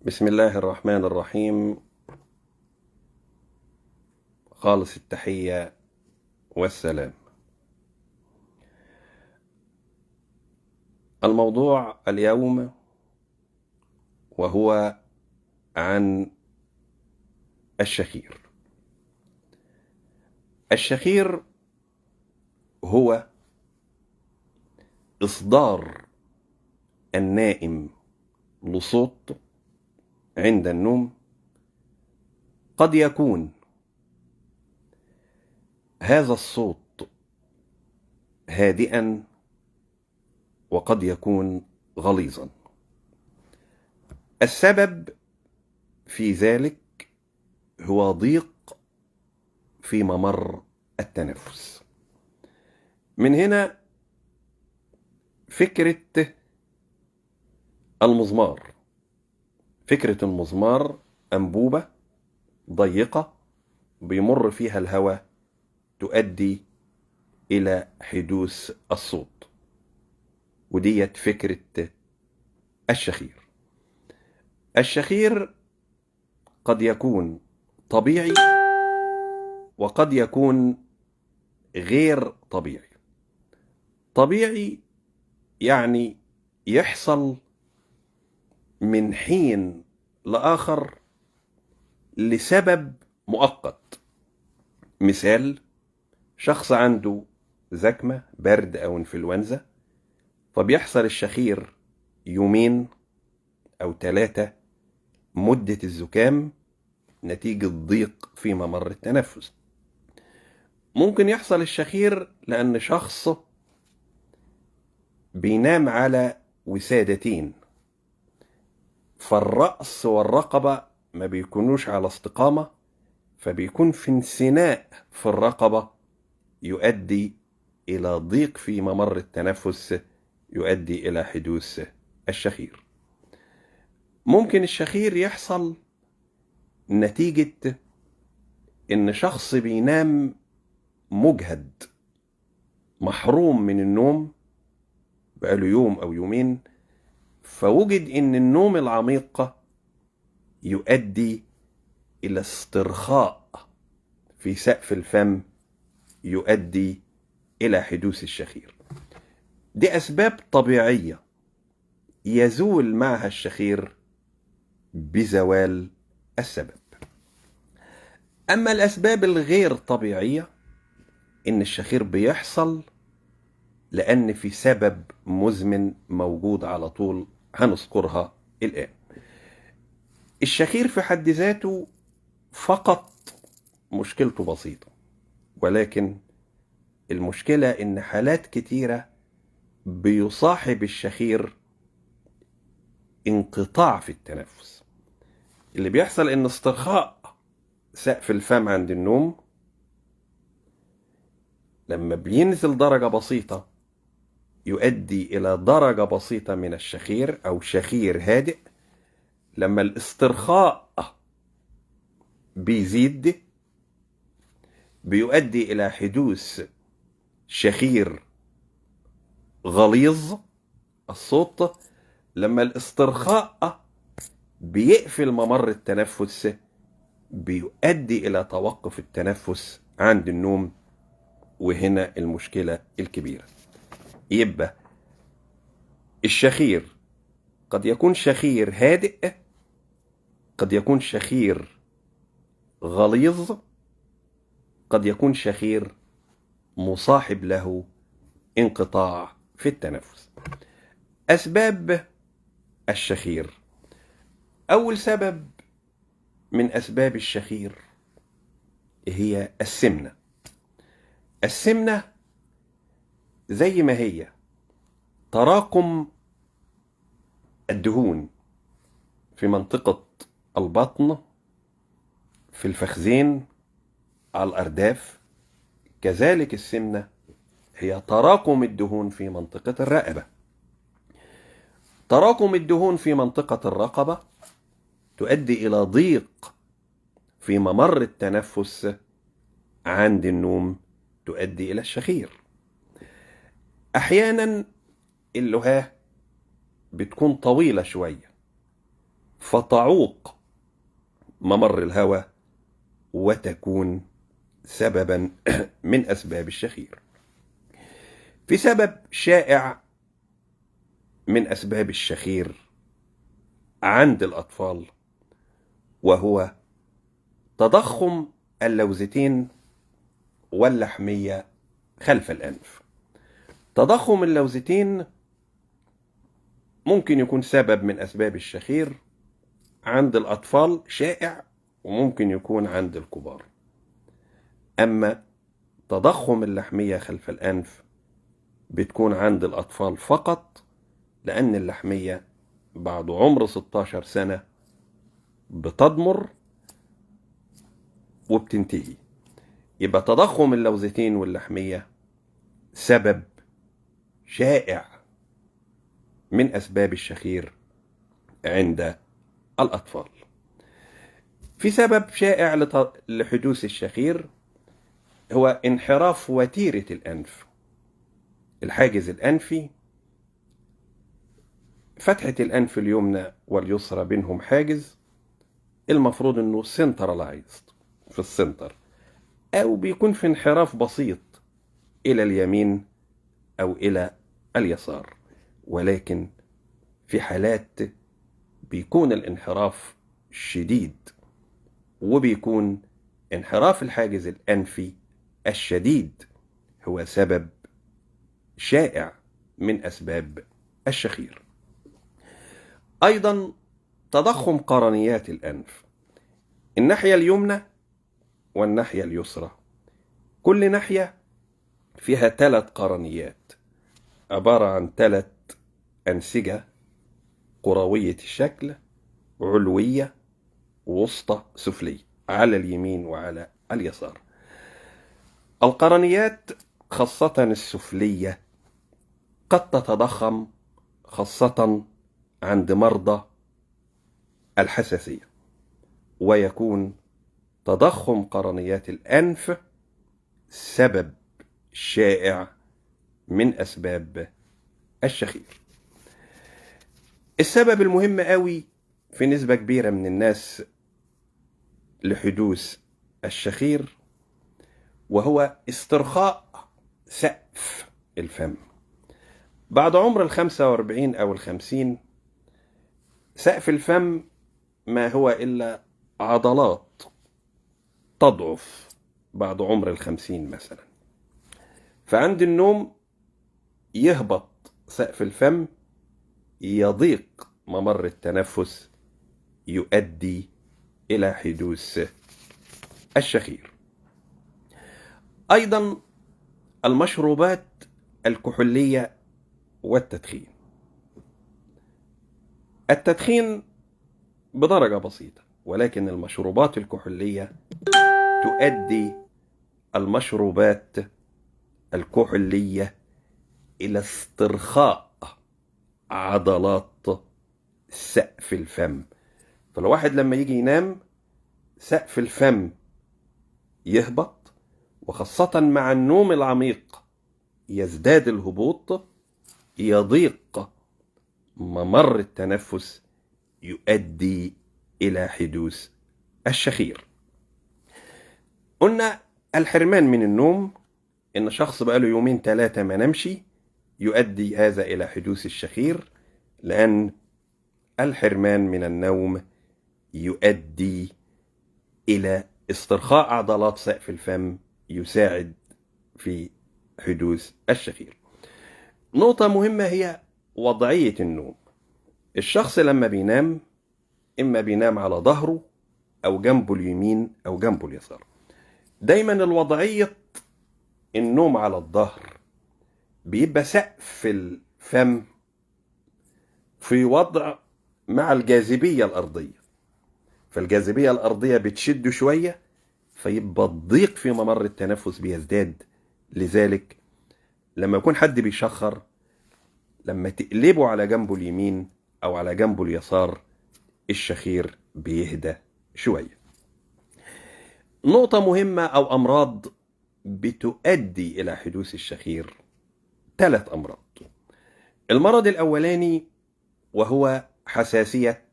بسم الله الرحمن الرحيم. خالص التحية والسلام. الموضوع اليوم وهو عن الشخير. الشخير هو إصدار النائم لصوت عند النوم. قد يكون هذا الصوت هادئا وقد يكون غليظا. السبب في ذلك هو ضيق في ممر التنفس. من هنا فكرة المزمار. فكرة المزمار أنبوبة ضيقة بيمر فيها الهواء تؤدي إلى حدوث الصوت، وديت فكرة الشخير. الشخير قد يكون طبيعي وقد يكون غير طبيعي. طبيعي يعني يحصل من حين لآخر لسبب مؤقت. مثال، شخص عنده زكمة برد أو انفلونزا، فبيحصل الشخير يومين أو 3 مدة الزكام نتيجة ضيق في ممر التنفس. ممكن يحصل الشخير لأن شخص بينام على وسادتين، فالرأس والرقبة ما بيكونوش على استقامة، فبيكون في انثناء في الرقبة يؤدي إلى ضيق في ممر التنفس، يؤدي إلى حدوث الشخير. ممكن الشخير يحصل نتيجة إن شخص بينام مجهد، محروم من النوم بقاله يوم أو يومين، فوجد إن النوم العميق يؤدي إلى استرخاء في سقف الفم، يؤدي إلى حدوث الشخير. دي أسباب طبيعية يزول معها الشخير بزوال السبب. أما الأسباب الغير طبيعية، إن الشخير بيحصل لأن في سبب مزمن موجود على طول، هنذكرها الآن. الشخير في حد ذاته فقط مشكلته بسيطة، ولكن المشكلة إن حالات كتيرة بيصاحب الشخير انقطاع في التنفس. اللي بيحصل إن استرخاء سقف الفم عند النوم لما بينزل درجة بسيطة يؤدي إلى درجة بسيطة من الشخير أو شخير هادئ. لما الاسترخاء بيزيد بيؤدي إلى حدوث شخير غليظ الصوت. لما الاسترخاء بيقفل ممر التنفس بيؤدي إلى توقف التنفس عند النوم، وهنا المشكلة الكبيرة. يبقى الشخير قد يكون شخير هادئ، قد يكون شخير غليظ، قد يكون شخير مصاحب له انقطاع في التنفس. أسباب الشخير: أول سبب من أسباب الشخير هي السمنة. السمنة زي ما هي تراكم الدهون في منطقة البطن، في الفخذين، على الأرداف، كذلك السمنة هي تراكم الدهون في منطقة الرقبة. تراكم الدهون في منطقة الرقبة تؤدي إلى ضيق في ممر التنفس عند النوم، تؤدي إلى الشخير. أحيانا اللهاه بتكون طويلة شوية، فتعوق ممر الهواء وتكون سببا من أسباب الشخير. في سبب شائع من أسباب الشخير عند الأطفال، وهو تضخم اللوزتين واللحمية خلف الأنف. تضخم اللوزتين ممكن يكون سبب من أسباب الشخير عند الأطفال، شائع، وممكن يكون عند الكبار. أما تضخم اللحمية خلف الأنف بتكون عند الأطفال فقط، لأن اللحمية بعد عمر 16 سنة بتضمر وبتنتهي. يبقى تضخم اللوزتين واللحمية سبب شائع من أسباب الشخير عند الأطفال. في سبب شائع لحدوث الشخير، هو انحراف وتيرة الأنف. الحاجز الأنفي، فتحة الأنف اليمنى واليسرى بينهم حاجز، المفروض أنه سنترلايزد في السنتر، أو بيكون في انحراف بسيط إلى اليمين أو إلى اليسار. ولكن في حالات بيكون الانحراف شديد، وبيكون انحراف الحاجز الأنفي الشديد هو سبب شائع من أسباب الشخير. أيضا تضخم قرنيات الأنف، الناحية اليمنى والناحية اليسرى، كل ناحية فيها 3 قرنيات عبارة عن 3 أنسجة قروية الشكل، علوية ووسطى سفلية، على اليمين وعلى اليسار. القرنيات خاصة السفلية قد تتضخم، خاصة عند مرضى الحساسية، ويكون تضخم قرنيات الأنف سبب شائع من أسباب الشخير. السبب المهم قوي في نسبة كبيرة من الناس لحدوث الشخير وهو استرخاء سقف الفم. بعد عمر 45 أو 50 سقف الفم ما هو إلا عضلات تضعف بعد عمر 50 مثلا، فعند النوم يهبط سقف الفم، يضيق ممر التنفس، يؤدي إلى حدوث الشخير. أيضا المشروبات الكحولية والتدخين. التدخين بدرجة بسيطة، ولكن المشروبات الكحولية تؤدي المشروبات الكحولية إلى استرخاء عضلات سقف الفم. فالواحد لما يجي ينام سقف الفم يهبط، وخاصة مع النوم العميق يزداد الهبوط، يضيق ممر التنفس، يؤدي إلى حدوث الشخير. قلنا الحرمان من النوم، إن شخص بقاله 2 3 ما نمشي، يؤدي هذا إلى حدوث الشخير، لأن الحرمان من النوم يؤدي إلى استرخاء عضلات سقف الفم، يساعد في حدوث الشخير. نقطة مهمة هي وضعية النوم. الشخص لما بينام إما بينام على ظهره أو جنبه اليمين أو جنبه اليسار. دايما الوضعية النوم على الظهر بيبقى سقف الفم في وضع مع الجاذبية الأرضية، فالجاذبية الأرضية بتشد شوية، فيبقى الضيق في ممر التنفس بيزداد. لذلك لما يكون حد بيشخر، لما تقلبه على جنبه اليمين أو على جنبه اليسار، الشخير بيهدى شوية. نقطة مهمة أو أمراض بتؤدي إلى حدوث الشخير، 3 أمراض. المرض الأولاني وهو حساسية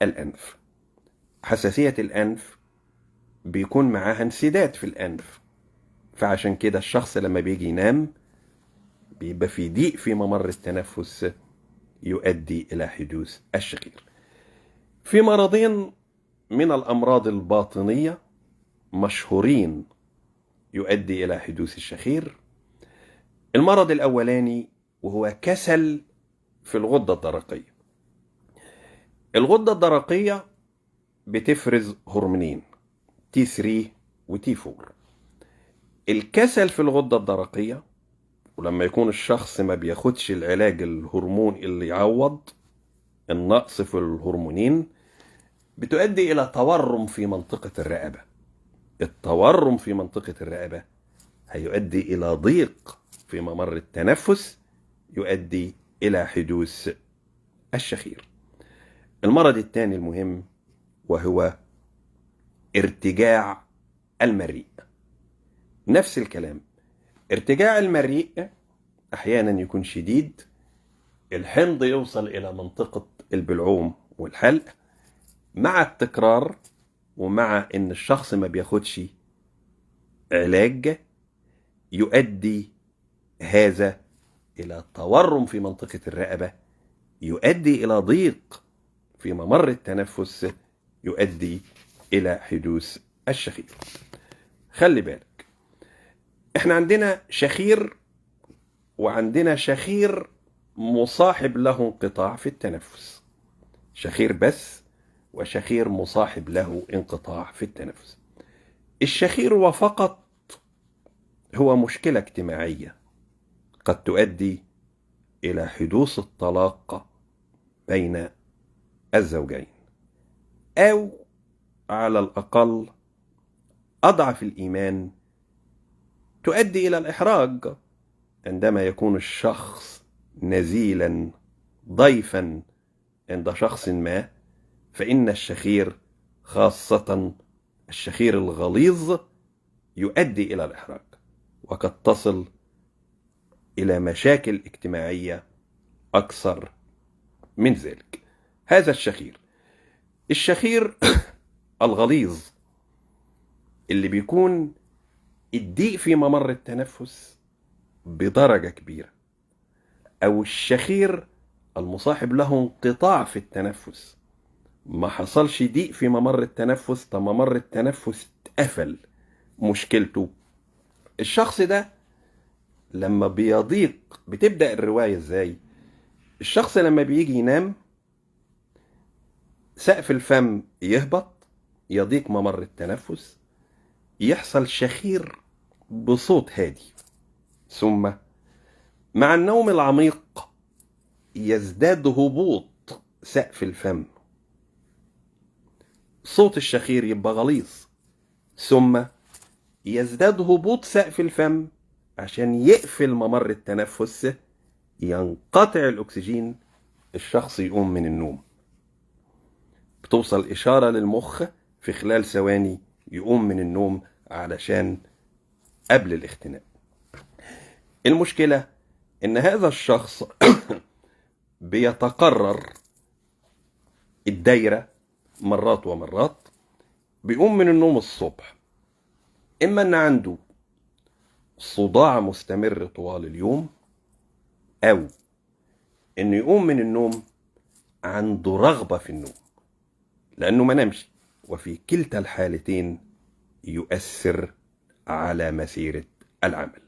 الأنف. حساسية الأنف بيكون معاها انسداد في الأنف، فعشان كده الشخص لما بيجي ينام بيبقى في ضيق في ممر التنفس يؤدي إلى حدوث الشخير. في مرضين من الأمراض الباطنية مشهورين يؤدي إلى حدوث الشخير. المرض الأولاني وهو كسل في الغدة الدرقية. الغدة الدرقية بتفرز هرمونين T3 و T4. الكسل في الغدة الدرقية، ولما يكون الشخص ما بياخدش العلاج الهرمون اللي يعوض النقص في الهرمونين، بتؤدي إلى تورم في منطقة الرقبة. التورم في منطقة الرقبة هيؤدي إلى ضيق في ممر التنفس يؤدي إلى حدوث الشخير. المرض الثاني المهم وهو ارتجاع المريء. نفس الكلام، ارتجاع المريء أحيانا يكون شديد، الحمض يوصل إلى منطقة البلعوم والحلق. مع التكرار ومع إن الشخص ما بياخدش علاج يؤدي هذا إلى تورم في منطقة الرقبة، يؤدي إلى ضيق في ممر التنفس، يؤدي إلى حدوث الشخير. خلي بالك، احنا عندنا شخير وعندنا شخير مصاحب له انقطاع في التنفس. شخير بس وشخير مصاحب له انقطاع في التنفس. الشخير وفقط هو مشكلة اجتماعية قد تؤدي إلى حدوث الطلاق بين الزوجين، أو على الأقل أضعف الإيمان تؤدي إلى الإحراج عندما يكون الشخص نزيلا ضيفا عند شخص ما، فإن الشخير خاصة الشخير الغليظ يؤدي إلى الإحراج، وقد تصل إلى مشاكل اجتماعية أكثر من ذلك. هذا الشخير الغليظ اللي بيكون الضيق في ممر التنفس بدرجة كبيرة، أو الشخير المصاحب له انقطاع في التنفس، ما حصلش ضيق في ممر التنفس، ده ممر التنفس اتقفل. مشكلته الشخص ده لما بيضيق، بتبدأ الرواية ازاي؟ الشخص لما بيجي ينام سقف الفم يهبط، يضيق ممر التنفس، يحصل شخير بصوت هادي، ثم مع النوم العميق يزداد هبوط سقف الفم، صوت الشخير يبقى غليظ، ثم يزداد هبوط سقف الفم عشان يقفل ممر التنفس، ينقطع الأكسجين، الشخص يقوم من النوم. بتوصل إشارة للمخ في خلال ثواني يقوم من النوم علشان قبل الاختناق. المشكلة إن هذا الشخص بيتكرر الدايرة مرات ومرات. بيقوم من النوم الصبح إما أن عنده صداع مستمر طوال اليوم، أو إنه يقوم من النوم عنده رغبة في النوم لأنه ما نامش، وفي كلتا الحالتين يؤثر على مسيرة العمل.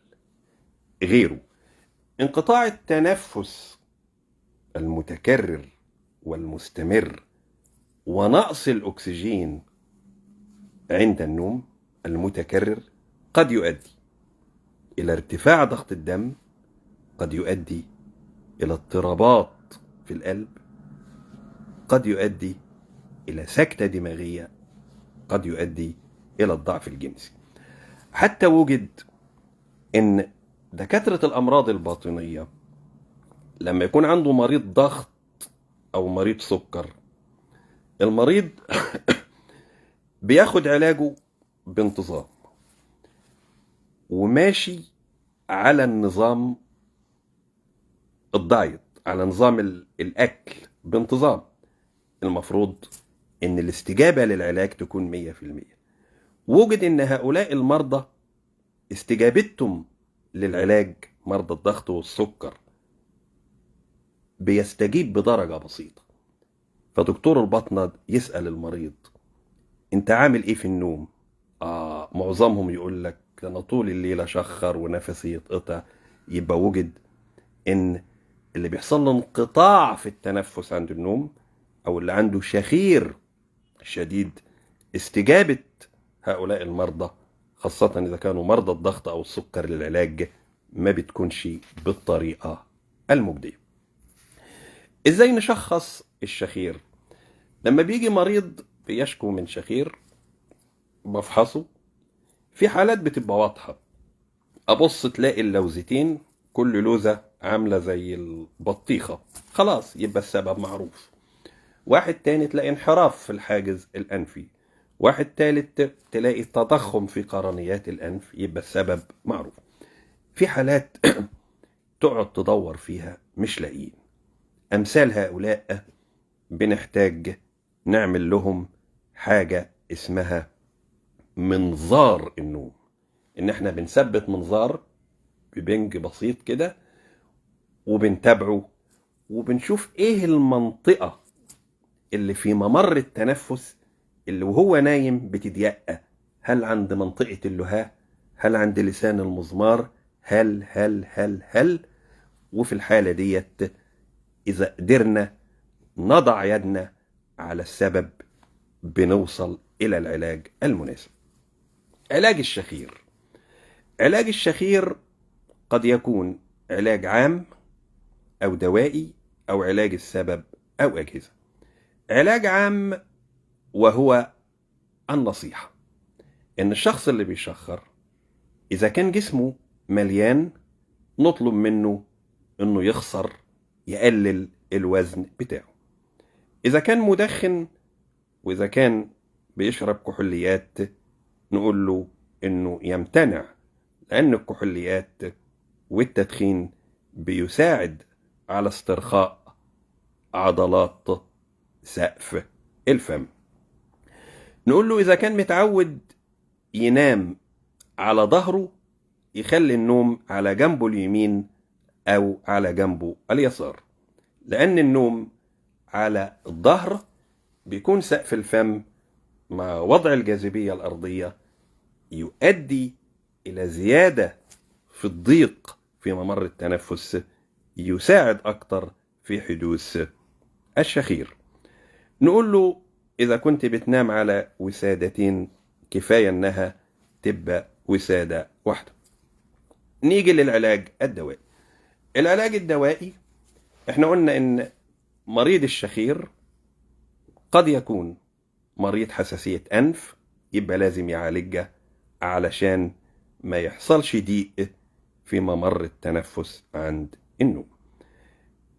غيره، انقطاع التنفس المتكرر والمستمر ونقص الأكسجين عند النوم المتكرر قد يؤدي إلى ارتفاع ضغط الدم، قد يؤدي إلى اضطرابات في القلب، قد يؤدي إلى سكتة دماغية، قد يؤدي إلى الضعف الجنسي. حتى وجد إن دكاترة الأمراض الباطنية لما يكون عنده مريض ضغط أو مريض سكر، المريض بياخد علاجه بانتظام وماشي على النظام الدايت، على نظام الأكل بانتظام، المفروض إن الاستجابة للعلاج تكون 100%. وجد إن هؤلاء المرضى استجابتهم للعلاج، مرضى الضغط والسكر، بيستجيب بدرجة بسيطة. فدكتور الباطنة يسأل المريض: انت عامل ايه في النوم؟ معظمهم يقول لك: انا طول الليل اشخر ونفسي يتقطع. يبقى وجد ان اللي بيحصل له انقطاع في التنفس عند النوم، او اللي عنده شخير شديد، استجابة هؤلاء المرضى خاصة اذا كانوا مرضى الضغط او السكر للعلاج ما بتكونش بالطريقة المجدية. ازاي نشخص الشخير؟ لما بيجي مريض بيشكو من شخير بفحصه. في حالات بتبقى واضحة، ابص تلاقي اللوزتين كل لوزة عاملة زي البطيخة، خلاص يبقى السبب معروف. واحد تاني تلاقي انحراف في الحاجز الانفي. واحد تالت تلاقي تضخم في قرنيات الانف، يبقى السبب معروف. في حالات تقعد تدور فيها مش لاقيين. امثال هؤلاء بنحتاج نعمل لهم حاجة اسمها منظار النوم. ان احنا بنثبت منظار ببنج بسيط كده وبنتابعه وبنشوف ايه المنطقة اللي في ممر التنفس اللي وهو نايم بتضيق. هل عند منطقة اللهاء؟ هل عند لسان المزمار؟ هل وفي الحالة ديت اذا قدرنا نضع يدنا على السبب بنوصل الى العلاج المناسب. علاج الشخير. علاج الشخير قد يكون علاج عام أو دوائي أو علاج السبب أو أجهزة. علاج عام وهو النصيحة، إن الشخص اللي بيشخر إذا كان جسمه مليان نطلب منه إنه يخسر، يقلل الوزن بتاعه. إذا كان مدخن وإذا كان بيشرب كحوليات نقول له إنه يمتنع، لأن الكحوليات والتدخين بيساعد على استرخاء عضلات سقف الفم. نقول له إذا كان متعود ينام على ظهره يخلي النوم على جنبه اليمين أو على جنبه اليسار، لأن النوم على الظهر بيكون سقف الفم مع وضع الجاذبية الأرضية يؤدي إلى زيادة في الضيق في ممر التنفس، يساعد أكتر في حدوث الشخير. نقول له إذا كنت بتنام على وسادتين كفاية إنها تبقى وسادة واحدة. نيجي للعلاج الدوائي. العلاج الدوائي احنا قلنا إن مريض الشخير قد يكون مريض حساسية أنف، يبقى لازم يعالجها علشان ما يحصلش ضيق في ممر التنفس عند النوم.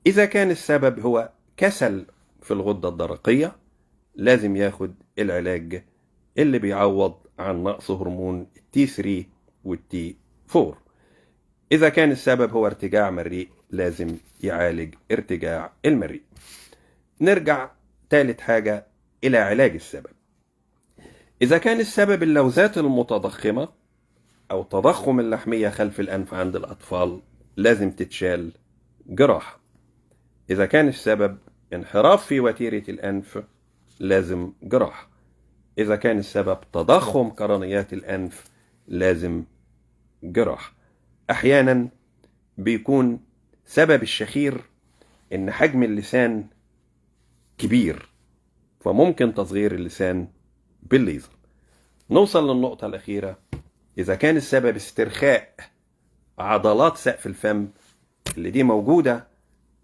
إذا كان السبب هو كسل في الغدة الدرقية لازم ياخد العلاج اللي بيعوض عن نقص هرمون التي 3 والتي 4. إذا كان السبب هو ارتجاع مريء لازم يعالج ارتجاع المريء. نرجع ثالث حاجة إلى علاج السبب. إذا كان السبب اللوزات المتضخمة أو تضخم اللحمية خلف الأنف عند الأطفال لازم تتشال جراحة. إذا كان السبب انحراف في وتيرة الأنف لازم جراحة. إذا كان السبب تضخم قرنيات الأنف لازم جراحة. أحيانا بيكون سبب الشخير إن حجم اللسان كبير، فممكن تصغير اللسان بالليزر. نوصل للنقطة الأخيرة. إذا كان السبب استرخاء عضلات سقف الفم اللي دي موجودة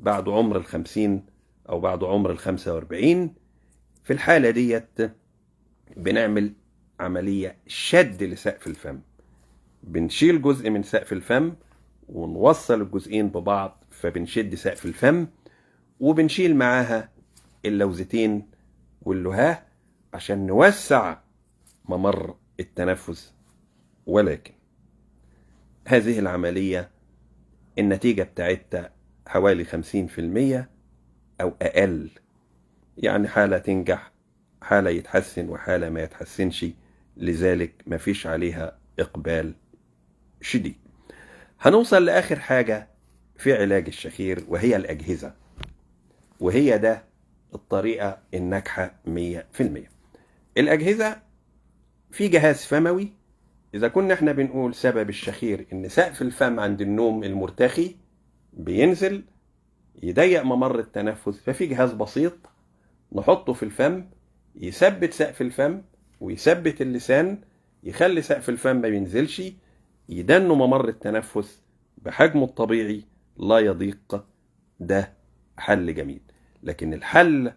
بعد عمر 50 أو بعد عمر 45، في الحالة ديت بنعمل عملية شد لسقف الفم. بنشيل جزء من سقف الفم ونوصل الجزئين ببعض، فبنشد سقف الفم وبنشيل معاها اللوزتين واللهاه عشان نوسع ممر التنفس. ولكن هذه العملية النتيجة بتاعتها حوالي 50% أو أقل. يعني حالة تنجح، حالة يتحسن، وحالة ما يتحسنش، لذلك ما فيش عليها إقبال شديد. هنوصل لآخر حاجة في علاج الشخير، وهي الأجهزة، وهي ده الطريقة الناجحة 100%. الأجهزة، في جهاز فموي. إذا كنا احنا بنقول سبب الشخير إن سقف الفم عند النوم المرتخي بينزل يضيق ممر التنفس، ففي جهاز بسيط نحطه في الفم يثبت سقف الفم ويثبت اللسان، يخلي سقف الفم ما ينزلش، يدنوا ممر التنفس بحجمه الطبيعي لا يضيق. ده حل جميل. لكن الحل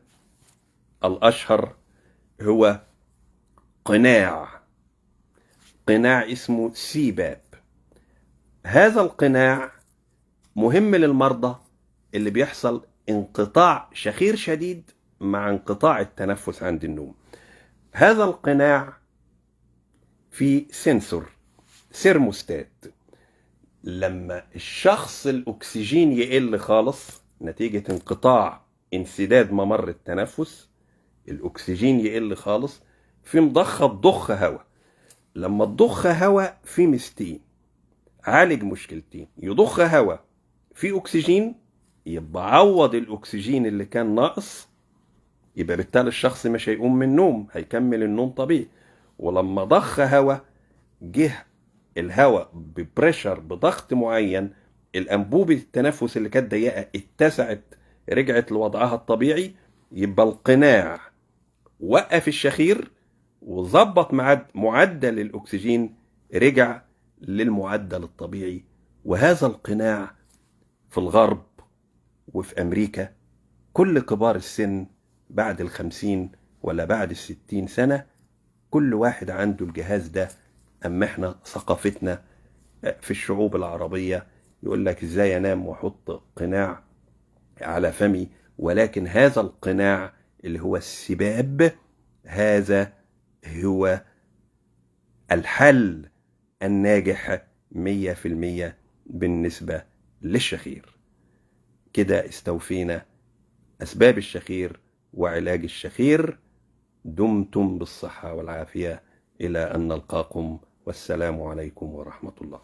الأشهر هو قناع اسمه سيباب. هذا القناع مهم للمرضى اللي بيحصل انقطاع شخير شديد مع انقطاع التنفس عند النوم. هذا القناع فيه سنسور، سيرموستات. لما الشخص الأكسجين يقل خالص نتيجة انسداد ممر التنفس، الأكسجين يقل خالص، في مضخة تضخ هواء. لما تضخ هواء في ميزتين، عالج مشكلتين: يضخ هواء في أكسجين، يبقى عوض الأكسجين اللي كان ناقص، يبقى بالتالي الشخص مش هيقوم من النوم، هيكمل النوم طبيعي. ولما ضخ هواء، جه الهواء ببريشر، بضغط معين، الأنبوبة التنفس اللي كانت ضيقة اتسعت، رجعت لوضعها الطبيعي، يبقى القناع وقف الشخير وظبط معدل الأكسجين، رجع للمعدل الطبيعي. وهذا القناع في الغرب وفي أمريكا كل كبار السن بعد 50 ولا بعد 60 سنة كل واحد عنده الجهاز ده. أما احنا ثقافتنا في الشعوب العربية يقول لك ازاي انام واحط قناع على فمي، ولكن هذا القناع اللي هو السباب، هذا هو الحل الناجح 100% بالنسبة للشخير. كده استوفينا أسباب الشخير وعلاج الشخير. دمتم بالصحة والعافية، إلى أن نلقاكم، والسلام عليكم ورحمة الله.